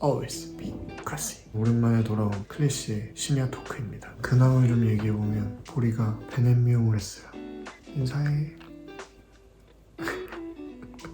always be classy. 오랜만에 돌아온 클래시의 심야 토크입니다. 근황을 좀 얘기해보면 보리가 베넷미용을 했어요. 인사해.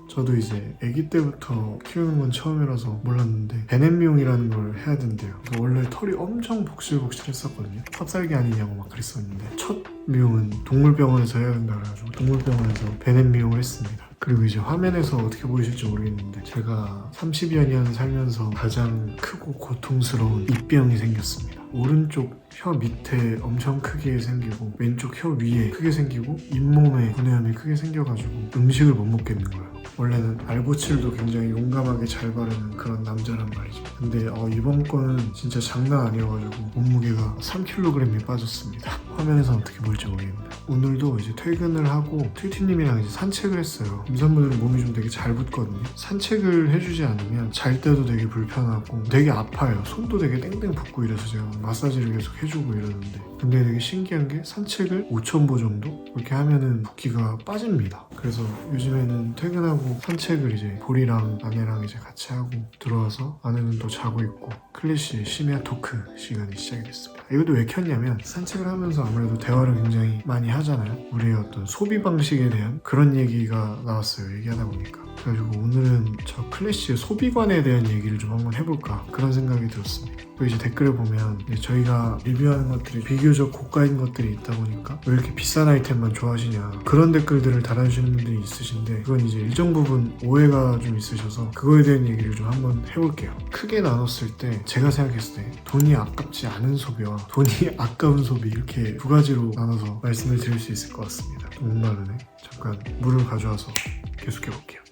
저도 이제 아기 때부터 키우는 건 처음이라서 몰랐는데 베넷미용이라는 걸 해야 된대요. 원래 털이 엄청 복실복실했었거든요. 탑살기 아니냐고 막 그랬었는데 첫 미용은 동물병원에서 해야 된다 그래가지고 동물병원에서 베넷미용을 했습니다. 그리고 이제 화면에서 어떻게 보이실지 모르겠는데 제가 30여 년 살면서 가장 크고 고통스러운 입병이 생겼습니다. 오른쪽 혀 밑에 엄청 크게 생기고 왼쪽 혀 위에 크게 생기고 잇몸에 분해염이 크게 생겨가지고 음식을 못 먹겠는 거예요. 원래는 알보칠도 굉장히 용감하게 잘 바르는 그런 남자란 말이죠. 근데 이번 거는 진짜 장난 아니어가지고 몸무게가 3kg이 빠졌습니다. 화면에서 어떻게 보일지 모르겠는데 오늘도 이제 퇴근을 하고 튜티님이랑 이제 산책을 했어요. 임산부들은 몸이 좀 되게 잘 붙거든요. 산책을 해주지 않으면 잘 때도 되게 불편하고 되게 아파요. 손도 되게 땡땡 붓고 이래서 제가 마사지를 계속 해주고 이러는데 근데 되게 신기한 게 산책을 5,000보 정도 그렇게 하면은 붓기가 빠집니다. 그래서 요즘에는 퇴근하고 산책을 이제 보리랑 아내랑 이제 같이 하고 들어와서 아내는 또 자고 있고 클래시의 심야 토크 시간이 시작이 됐습니다. 이것도 왜 켰냐면 산책을 하면서 아무래도 대화를 굉장히 많이 하잖아요. 우리의 어떤 소비 방식에 대한 그런 얘기가 나왔어요. 얘기하다 보니까. 그래가지고 오늘은 저 클래시의 소비관에 대한 얘기를 좀 한번 해볼까 그런 생각이 들었습니다. 또 이제 댓글에 보면 이제 저희가 리뷰하는 것들이 비교적 고가인 것들이 있다 보니까 왜 이렇게 비싼 아이템만 좋아하시냐 그런 댓글들을 달아주시는 분들이 있으신데 그건 이제 일정 부분 오해가 좀 있으셔서 그거에 대한 얘기를 좀 한번 해볼게요. 크게 나눴을 때 제가 생각했을 때 돈이 아깝지 않은 소비와 돈이 아까운 소비 이렇게 두 가지로 나눠서 말씀을 드릴 수 있을 것 같습니다. 좀 목마르네. 잠깐 물을 가져와서 계속해볼게요.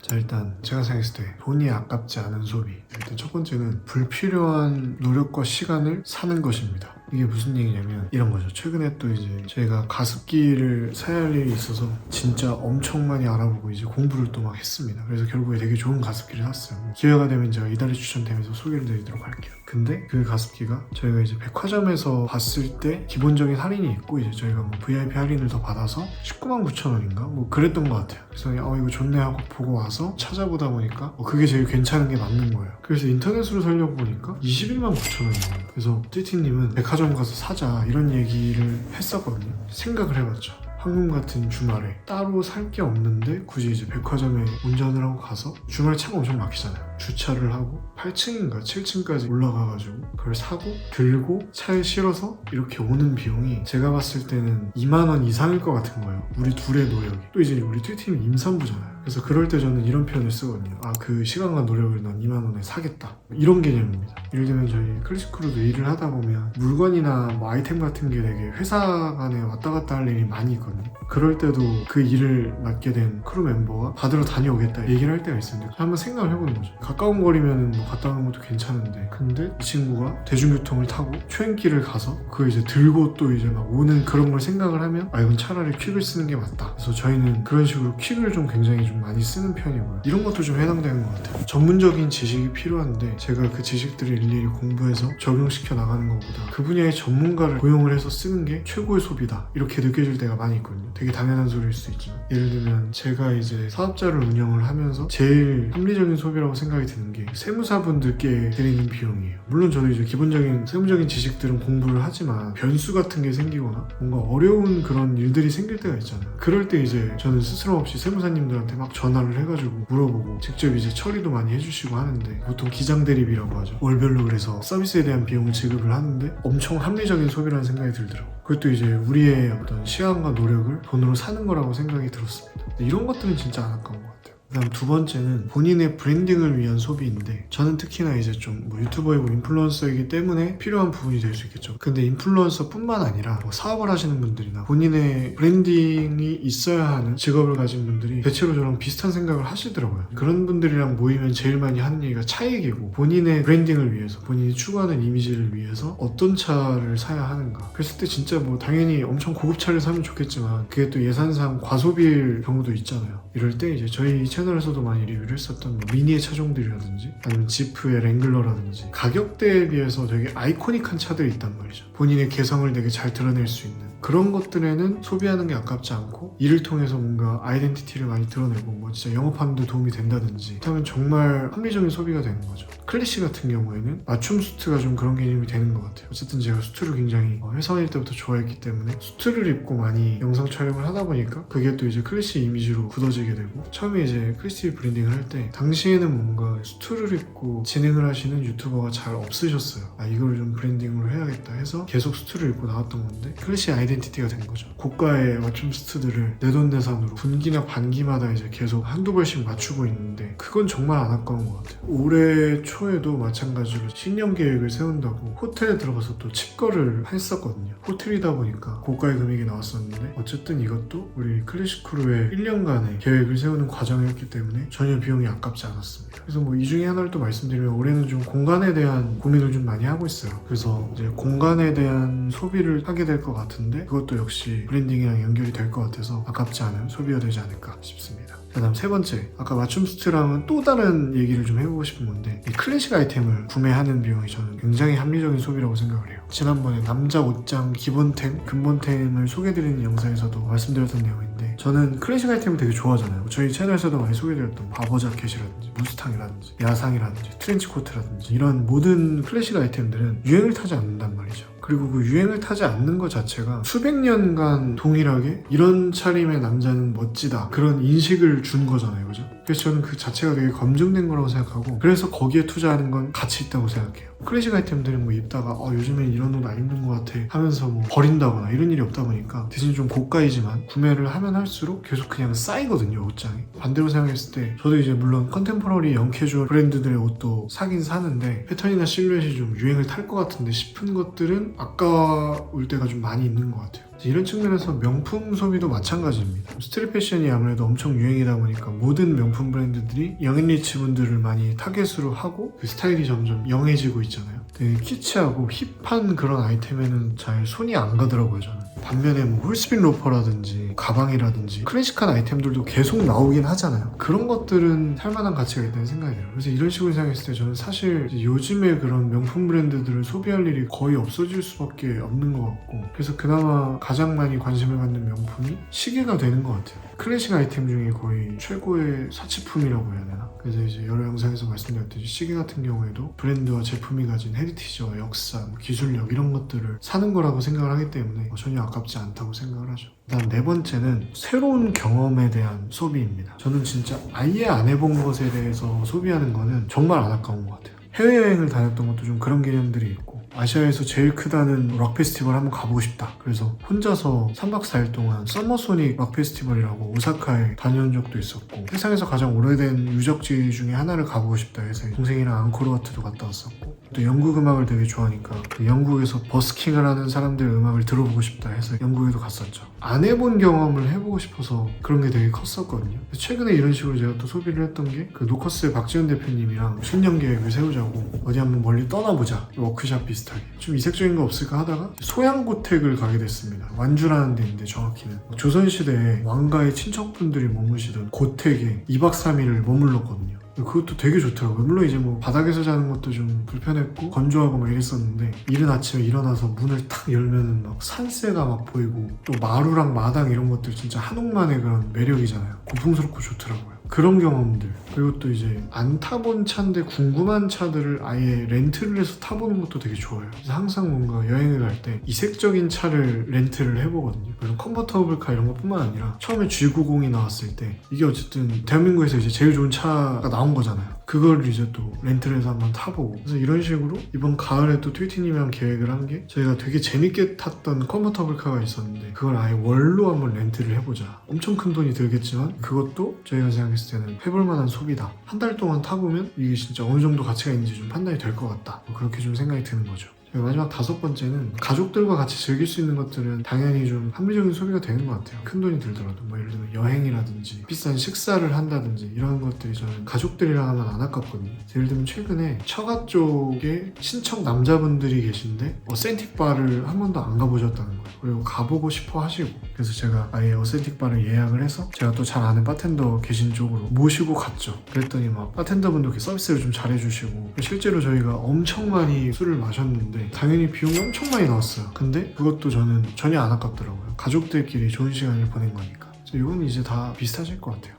자, 일단 제가 생각했을 때 돈이 아깝지 않은 소비. 일단 첫 번째는 불필요한 노력과 시간을 사는 것입니다. 이게 무슨 얘기냐면 이런 거죠. 최근에 또 이제 저희가 가습기를 사야 할 일이 있어서 진짜 엄청 많이 알아보고 이제 공부를 또 막 했습니다. 그래서 결국에 되게 좋은 가습기를 샀어요. 기회가 되면 제가 이달의 추천템에서 소개를 드리도록 할게요. 근데 그 가습기가 저희가 이제 백화점에서 봤을 때 기본적인 할인이 있고 이제 저희가 뭐 VIP 할인을 더 받아서 199,000원인가? 뭐 그랬던 것 같아요. 그래서 이거 좋네 하고 보고 와서 찾아보다 보니까 그게 제일 괜찮은 게 맞는 거예요. 그래서 인터넷으로 살려고 보니까 219,000원인 거예요. 그래서 띠티님은 백화점 가서 사자 이런 얘기를 했었거든요. 생각을 해봤죠. 황금 같은 주말에 따로 살 게 없는데 굳이 이제 백화점에 운전을 하고 가서 주말에 차가 엄청 막히잖아요. 주차를 하고 8층인가 7층까지 올라가가지고 그걸 사고 들고 차에 실어서 이렇게 오는 비용이 제가 봤을 때는 2만 원 이상일 것 같은 거예요. 우리 둘의 노력이. 또 이제 우리 튜팀이 임산부잖아요. 그래서 그럴 때 저는 이런 표현을 쓰거든요. 그 시간과 노력을 난 2만 원에 사겠다. 이런 개념입니다. 예를 들면 저희 클래식크루도 일을 하다 보면 물건이나 뭐 아이템 같은 게 되게 회사 간에 왔다 갔다 할 일이 많이 있거든요. 그럴 때도 그 일을 맡게 된 크루 멤버와 받으러 다녀오겠다 얘기를 할 때가 있습니다. 한번 생각을 해보는 거죠. 가까운 거리면 뭐 갔다 오는 것도 괜찮은데 근데 이 친구가 대중교통을 타고 초행길을 가서 그걸 이제 들고 또 이제 막 오는 그런 걸 생각을 하면 이건 차라리 퀵을 쓰는 게 맞다. 그래서 저희는 그런 식으로 퀵을 좀 굉장히 좀 많이 쓰는 편이고요. 이런 것도 좀 해당되는 것 같아요. 전문적인 지식이 필요한데 제가 그 지식들을 일일이 공부해서 적용시켜 나가는 것보다 그 분야의 전문가를 고용을 해서 쓰는 게 최고의 소비다. 이렇게 느껴질 때가 많이 있거든요. 되게 당연한 소리일 수 있지만 예를 들면 제가 이제 사업자를 운영을 하면서 제일 합리적인 소비라고 생각이 드는 게 세무사분들께 드리는 비용이에요. 물론 저도 이제 기본적인 세무적인 지식들은 공부를 하지만 변수 같은 게 생기거나 뭔가 어려운 그런 일들이 생길 때가 있잖아요. 그럴 때 이제 저는 스스럼 없이 세무사님들한테 막 전화를 해가지고 물어보고 직접 이제 처리도 많이 해주시고 하는데 보통 기장대립이라고 하죠. 월별로 그래서 서비스에 대한 비용을 지급을 하는데 엄청 합리적인 소비라는 생각이 들더라고요. 그것도 이제 우리의 어떤 시간과 노력을 돈으로 사는 거라고 생각이 들었습니다. 이런 것들은 진짜 안 아까운 것 같아요. 그다음 두 번째는 본인의 브랜딩을 위한 소비인데 저는 특히나 이제 좀 뭐 유튜버이고 인플루언서이기 때문에 필요한 부분이 될 수 있겠죠. 근데 인플루언서뿐만 아니라 뭐 사업을 하시는 분들이나 본인의 브랜딩이 있어야 하는 직업을 가진 분들이 대체로 저랑 비슷한 생각을 하시더라고요. 그런 분들이랑 모이면 제일 많이 하는 얘기가 차 얘기고 본인의 브랜딩을 위해서 본인이 추구하는 이미지를 위해서 어떤 차를 사야 하는가. 그랬을 때 진짜 뭐 당연히 엄청 고급차를 사면 좋겠지만 그게 또 예산상 과소비일 경우도 있잖아요. 이럴 때 이제 저희 채널에서도 많이 리뷰를 했었던 뭐 미니의 차종들이라든지 아니면 지프의 랭글러라든지 가격대에 비해서 되게 아이코닉한 차들이 있단 말이죠. 본인의 개성을 되게 잘 드러낼 수 있는 그런 것들에는 소비하는 게 아깝지 않고 이를 통해서 뭔가 아이덴티티를 많이 드러내고 뭐 진짜 영업하는 데 도움이 된다든지 하면 정말 합리적인 소비가 되는 거죠. 클래시 같은 경우에는 맞춤 수트가 좀 그런 개념이 되는 것 같아요. 어쨌든 제가 수트를 굉장히 회사원일 때부터 좋아했기 때문에 수트를 입고 많이 영상 촬영을 하다 보니까 그게 또 이제 클래시 이미지로 굳어지게 되고, 처음에 이제 클래시 브랜딩을 할 때 당시에는 뭔가 수트를 입고 진행을 하시는 유튜버가 잘 없으셨어요. 이걸 좀 브랜딩으로 해야겠다 해서 계속 수트를 입고 나왔던 건데 클래시 아이덴티티가 된 거죠. 고가의 맞춤 수트들을 내돈내산으로 분기나 반기마다 이제 계속 한두 벌씩 맞추고 있는데 그건 정말 안 아까운 것 같아요. 올해 초에도 마찬가지로 신년 계획을 세운다고 호텔에 들어가서 또 칩거를 했었거든요. 호텔이다 보니까 고가의 금액이 나왔었는데 어쨌든 이것도 우리 클래식 크루의 1년간의 계획을 세우는 과정이었기 때문에 전혀 비용이 아깝지 않았습니다. 그래서 뭐 이 중에 하나를 또 말씀드리면 올해는 좀 공간에 대한 고민을 좀 많이 하고 있어요. 그래서 이제 공간에 대한 소비를 하게 될 것 같은데 그것도 역시 브랜딩이랑 연결이 될 것 같아서 아깝지 않은 소비가 되지 않을까 싶습니다. 그다음 세 번째, 아까 맞춤 수트랑은 또 다른 얘기를 좀 해보고 싶은 건데 이 클래식 아이템을 구매하는 비용이 저는 굉장히 합리적인 소비라고 생각을 해요. 지난번에 남자 옷장 기본템, 근본템을 소개드리는 영상에서도 말씀드렸던 내용인데 저는 클래식 아이템을 되게 좋아하잖아요. 저희 채널에서도 많이 소개드렸던 바버 자켓이라든지 무스탕이라든지 야상이라든지 트렌치코트라든지 이런 모든 클래식 아이템들은 유행을 타지 않는단 말이죠. 그리고 그 유행을 타지 않는 것 자체가 수백 년간 동일하게 이런 차림의 남자는 멋지다 그런 인식을 준 거잖아요, 그죠? 그래서 저는 그 자체가 되게 검증된 거라고 생각하고 그래서 거기에 투자하는 건 가치 있다고 생각해요. 클래식 아이템들은 뭐 입다가 요즘엔 이런 옷 안 입는 것 같아 하면서 뭐 버린다거나 이런 일이 없다 보니까 대신 좀 고가이지만 구매를 하면 할수록 계속 그냥 쌓이거든요, 옷장이. 반대로 생각했을 때 저도 이제 물론 컨템포러리 영캐주얼 브랜드들의 옷도 사긴 사는데 패턴이나 실루엣이 좀 유행을 탈 것 같은데 싶은 것들은 아까울 때가 좀 많이 있는 것 같아요. 이런 측면에서 명품 소비도 마찬가지입니다. 스트릿 패션이 아무래도 엄청 유행이다 보니까 모든 명품 브랜드들이 영앤리치 분들을 많이 타겟으로 하고 그 스타일이 점점 영해지고 있잖아요. 되게 키치하고 힙한 그런 아이템에는 잘 손이 안 가더라고요, 저는. 반면에 뭐 홀스빈 로퍼라든지 가방이라든지 클래식한 아이템들도 계속 나오긴 하잖아요. 그런 것들은 살만한 가치가 있다는 생각이 들어요. 그래서 이런 식으로 생각했을 때 저는 사실 요즘에 그런 명품 브랜드들을 소비할 일이 거의 없어질 수밖에 없는 것 같고, 그래서 그나마 가장 많이 관심을 갖는 명품이 시계가 되는 것 같아요. 클래식 아이템 중에 거의 최고의 사치품이라고 해야 되나? 그래서 이제 여러 영상에서 말씀드렸듯이 시계 같은 경우에도 브랜드와 제품이 가진 헤리티지와 역사, 기술력 이런 것들을 사는 거라고 생각을 하기 때문에 전혀 아깝지 않다고 생각을 하죠. 그다음 네 번째는 새로운 경험에 대한 소비입니다. 저는 진짜 아예 안 해본 것에 대해서 소비하는 거는 정말 안 아까운 것 같아요. 해외여행을 다녔던 것도 좀 그런 개념들이 있고, 아시아에서 제일 크다는 락 페스티벌 한번 가보고 싶다. 그래서 혼자서 3박 4일 동안 서머소닉 락 페스티벌이라고 오사카에 다녀온 적도 있었고, 세상에서 가장 오래된 유적지 중에 하나를 가보고 싶다 해서 동생이랑 앙코르와트도 갔다 왔었고, 또 영국 음악을 되게 좋아하니까 그 영국에서 버스킹을 하는 사람들의 음악을 들어보고 싶다 해서 영국에도 갔었죠. 안 해본 경험을 해보고 싶어서 그런 게 되게 컸었거든요. 최근에 이런 식으로 제가 또 소비를 했던 게 그 노커스의 박지훈 대표님이랑 신년 계획을 세우자고 어디 한번 멀리 떠나보자, 워크샵 비슷하게 좀 이색적인 거 없을까 하다가 소양고택을 가게 됐습니다. 완주라는 데인데 정확히는 조선시대에 왕가의 친척분들이 머무시던 고택에 2박 3일을 머물렀거든요. 그것도 되게 좋더라고요. 물론 이제 뭐 바닥에서 자는 것도 좀 불편했고 건조하고 막 이랬었는데, 이른 아침에 일어나서 문을 탁 열면은 막 산세가 막 보이고 또 마루랑 마당 이런 것들 진짜 한옥만의 그런 매력이잖아요. 고풍스럽고 좋더라고요. 그런 경험들, 그리고 또 이제 안 타본 차인데 궁금한 차들을 아예 렌트를 해서 타보는 것도 되게 좋아요. 그래서 항상 뭔가 여행을 갈 때 이색적인 차를 렌트를 해보거든요. 물론 컨버터블카 이런 것뿐만 아니라 처음에 G90이 나왔을 때 이게 어쨌든 대한민국에서 이제 제일 좋은 차가 나온 거잖아요. 그걸 이제 또 렌트를 해서 한번 타보고, 그래서 이런 식으로 이번 가을에 또 트위티님이랑 계획을 한 게, 저희가 되게 재밌게 탔던 컨버터블카가 있었는데 그걸 아예 월로 한번 렌트를 해보자. 엄청 큰 돈이 들겠지만 그것도 저희가 생각했을 때는 해볼 만한 소비다. 한 달 동안 타보면 이게 진짜 어느 정도 가치가 있는지 좀 판단이 될 것 같다. 그렇게 좀 생각이 드는 거죠. 마지막 다섯 번째는 가족들과 같이 즐길 수 있는 것들은 당연히 좀 합리적인 소비가 되는 것 같아요. 큰 돈이 들더라도 뭐 예를 들면 여행이라든지 비싼 식사를 한다든지 이런 것들이 저는 가족들이랑 하면 안 아깝거든요. 예를 들면 최근에 처가 쪽에 친척 남자분들이 계신데 어센틱 바를 한 번도 안 가보셨다는 거예요. 그리고 가보고 싶어 하시고, 그래서 제가 아예 어센틱 바를 예약을 해서 제가 또 잘 아는 바텐더 계신 쪽으로 모시고 갔죠. 그랬더니 막 바텐더분도 이렇게 서비스를 좀 잘해주시고, 실제로 저희가 엄청 많이 술을 마셨는데 때 당연히 비용이 엄청 많이 나왔어요. 근데 그것도 저는 전혀 안 아깝더라고요. 가족들끼리 좋은 시간을 보낸 거니까. 이건 이제 다 비슷하실 것 같아요.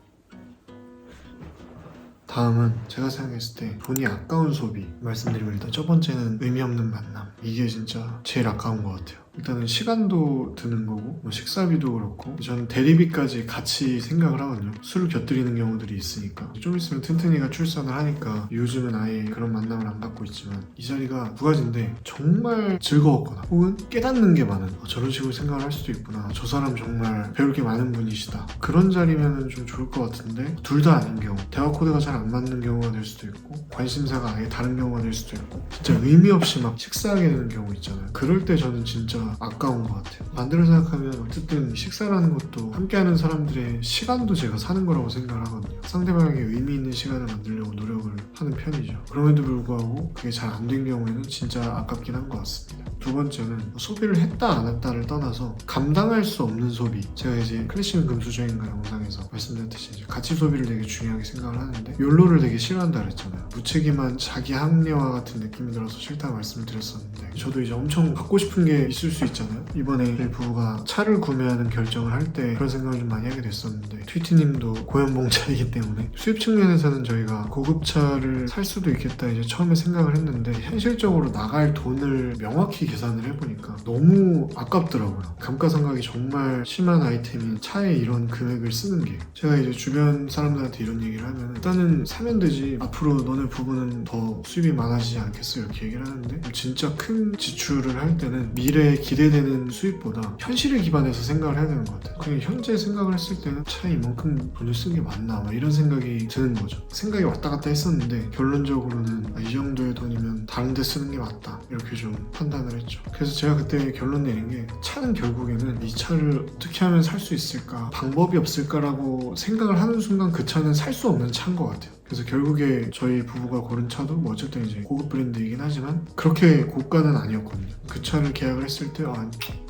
다음은 제가 생각했을 때 돈이 아까운 소비 말씀드리면, 일단 첫 번째는 의미 없는 만남. 이게 진짜 제일 아까운 것 같아요. 일단은 시간도 드는 거고 뭐 식사비도 그렇고, 저는 대리비까지 같이 생각을 하거든요. 술을 곁들이는 경우들이 있으니까. 좀 있으면 튼튼이가 출산을 하니까 요즘은 아예 그런 만남을 안 갖고 있지만, 이 자리가 두 가지인데 정말 즐거웠거나 혹은 깨닫는 게 많은, 저런 식으로 생각을 할 수도 있구나, 저 사람 정말 배울 게 많은 분이시다, 그런 자리면 좀 좋을 것 같은데, 둘 다 아닌 경우, 대화 코드가 잘 안 맞는 경우가 될 수도 있고 관심사가 아예 다른 경우가 될 수도 있고, 진짜 의미 없이 막 식사하게 되는 경우 있잖아요. 그럴 때 저는 진짜 아까운 것 같아요. 반대로 생각하면 어쨌든 식사라는 것도 함께하는 사람들의 시간도 제가 사는 거라고 생각을 하거든요. 상대방에게 의미 있는 시간을 만들려고 노력을 하는 편이죠. 그럼에도 불구하고 그게 잘 안 된 경우에는 진짜 아깝긴 한 것 같습니다. 두 번째는 소비를 했다 안 했다를 떠나서 감당할 수 없는 소비. 제가 이제 클래식은 금수저인가 영상에서 말씀드렸듯이 이제 가치 소비를 되게 중요하게 생각을 하는데, 욜로를 되게 싫어한다 그랬잖아요. 무책임한 자기 합리화 같은 느낌이 들어서 싫다고 말씀을 드렸었는데, 저도 이제 엄청 갖고 싶은 게 있을 수 있잖아요. 이번에 저희 부부가 차를 구매하는 결정을 할 때 그런 생각을 좀 많이 하게 됐었는데, 트위티님도 고연봉차이기 때문에 수입 측면에서는 저희가 고급차를 살 수도 있겠다 이제 처음에 생각을 했는데, 현실적으로 나갈 돈을 명확히 계산을 해보니까 너무 아깝더라고요. 감가상각이 정말 심한 아이템인 차에 이런 금액을 쓰는 게, 제가 이제 주변 사람들한테 이런 얘기를 하면 일단은 사면 되지, 앞으로 너네 부부는 더 수입이 많아지지 않겠어, 이렇게 얘기를 하는데, 진짜 큰 지출을 할 때는 미래에 기대되는 수입보다 현실을 기반해서 생각을 해야 되는 것 같아요. 그냥 현재 생각을 했을 때는 차에 이만큼 돈을 쓴 게 맞나, 이런 생각이 드는 거죠. 생각이 왔다 갔다 했었는데 결론적으로는 이 정도의 돈이면 다른 데 쓰는 게 맞다, 이렇게 좀 판단을 했죠. 그래서 제가 그때 결론 내린 게, 차는 결국에는 이 차를 어떻게 하면 살 수 있을까, 방법이 없을까라고 생각을 하는 순간 그 차는 살 수 없는 차인 것 같아요. 그래서 결국에 저희 부부가 고른 차도 뭐 어쨌든 이제 고급 브랜드이긴 하지만 그렇게 고가는 아니었거든요. 그 차를 계약을 했을 때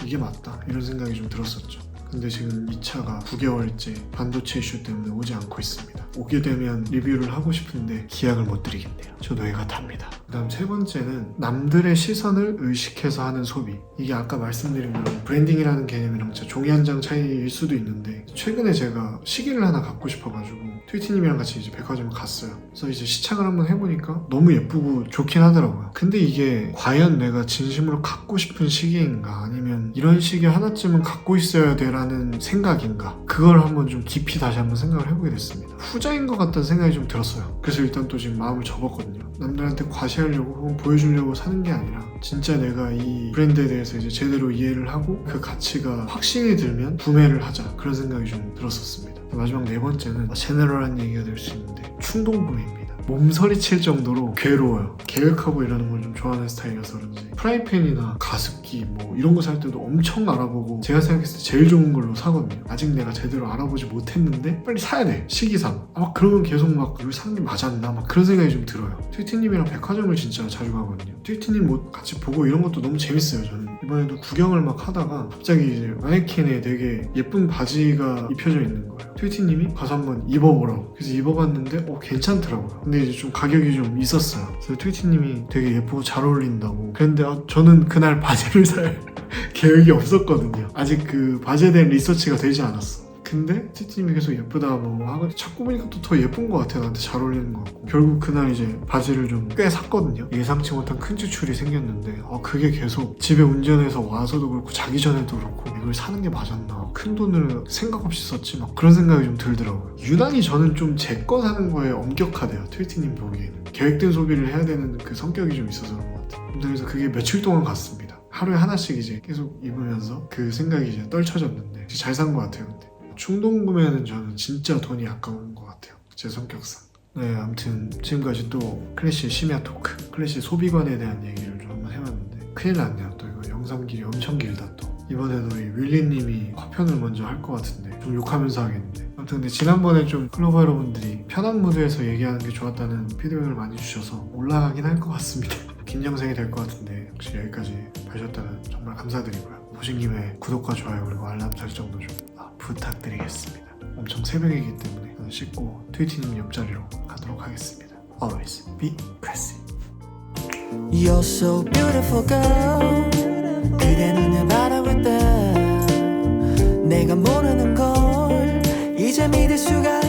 이게 맞다, 이런 생각이 좀 들었었죠. 근데 지금 이 차가 9개월째 반도체 이슈 때문에 오지 않고 있습니다. 오게 되면 리뷰를 하고 싶은데 기약을 못 드리겠네요. 저도 애가 탑니다. 그 다음 세 번째는 남들의 시선을 의식해서 하는 소비. 이게 아까 말씀드린 대로 브랜딩이라는 개념이랑 진짜 종이 한 장 차이일 수도 있는데, 최근에 제가 시계를 하나 갖고 싶어가지고 트위티님이랑 같이 이제 백화점을 갔어요. 그래서 이제 시착을 한번 해보니까 너무 예쁘고 좋긴 하더라고요. 근데 이게 과연 내가 진심으로 갖고 싶은 시계인가, 아니면 이런 시계 하나쯤은 갖고 있어야 되라는 생각인가, 그걸 한번 좀 깊이 다시 한번 생각을 해보게 됐습니다. 후자인 것 같다는 생각이 좀 들었어요. 그래서 일단 또 지금 마음을 접었거든요. 남들한테 과시하려고 혹은 보여주려고 사는 게 아니라, 진짜 내가 이 브랜드에 대해서 이제 제대로 이해를 하고 그 가치가 확신이 들면 구매를 하자, 그런 생각이 좀 들었었습니다. 마지막 네 번째는 제너럴한 얘기가 될 수 있는데, 충동구매입니다. 몸서리칠 정도로 괴로워요. 계획하고 이러는 걸 좀 좋아하는 스타일이라서 그런지 프라이팬이나 가습기 뭐 이런 거 살 때도 엄청 알아보고, 제가 생각했을 때 제일 좋은 걸로 사거든요. 아직 내가 제대로 알아보지 못했는데 빨리 사야 돼, 시기상. 그러면 계속 막 이걸 사는 게 맞았나, 막 그런 생각이 좀 들어요. 트위티님이랑 백화점을 진짜 자주 가거든요. 트위티님 옷 같이 보고 이런 것도 너무 재밌어요. 저는 이번에도 구경을 막 하다가 갑자기 이제 마네킹에 되게 예쁜 바지가 입혀져 있는 거예요. 트위티님이 가서 한번 입어보라고. 그래서 입어봤는데 괜찮더라고요. 근데 이제 좀 가격이 좀 있었어요. 그래서 트위티님이 되게 예쁘고 잘 어울린다고. 그런데 저는 그날 바지를 살 계획이 없었거든요. 아직 그 바지에 대한 리서치가 되지 않았어. 근데 트위티님이 계속 예쁘다 뭐 하고, 자꾸 보니까 또 더 예쁜 것 같아요. 나한테 잘 어울리는 것 같고. 결국 그날 이제 바지를 좀 꽤 샀거든요. 예상치 못한 큰 지출이 생겼는데 그게 계속 집에 운전해서 와서도 그렇고 자기 전에도 그렇고, 이걸 사는 게 맞았나, 큰 돈을 생각 없이 썼지, 막 그런 생각이 좀 들더라고요. 유난히 저는 좀 제 거 사는 거에 엄격하대요. 트위티님 보기에는 계획된 소비를 해야 되는 그 성격이 좀 있어서 그런 것 같아요. 그래서 그게 며칠 동안 갔습니다. 하루에 하나씩 이제 계속 입으면서 그 생각이 이제 떨쳐졌는데 잘 산 것 같아요. 근데 충동 구매는 저는 진짜 돈이 아까운 것 같아요. 제 성격상. 네, 아무튼 지금까지 또 클래식 심야 토크, 클래식 소비관에 대한 얘기를 좀 한번 해봤는데, 큰일 났네요. 또 이거 영상 길이 엄청 길다. 또 이번에도 이 윌리님이 화편을 먼저 할 것 같은데 좀 욕하면서 하겠는데, 아무튼 근데 지난번에 좀 클로버 여러분들이 편한 무드에서 얘기하는 게 좋았다는 피드백을 많이 주셔서 올라가긴 할 것 같습니다. 긴 영상이 될 것 같은데 혹시 여기까지 봐주셨다면 정말 감사드리고요. 보신 김에 구독과 좋아요 그리고 알람 설정도 좀 부탁드리겠습니다. 엄청 새벽이기 때문에 씻고 트위티님 옆자리로 가도록 하겠습니다. Always be classy. You're so beautiful girl. 그대 눈을 바라볼 때 내가 모르는 걸 이제 믿을 수가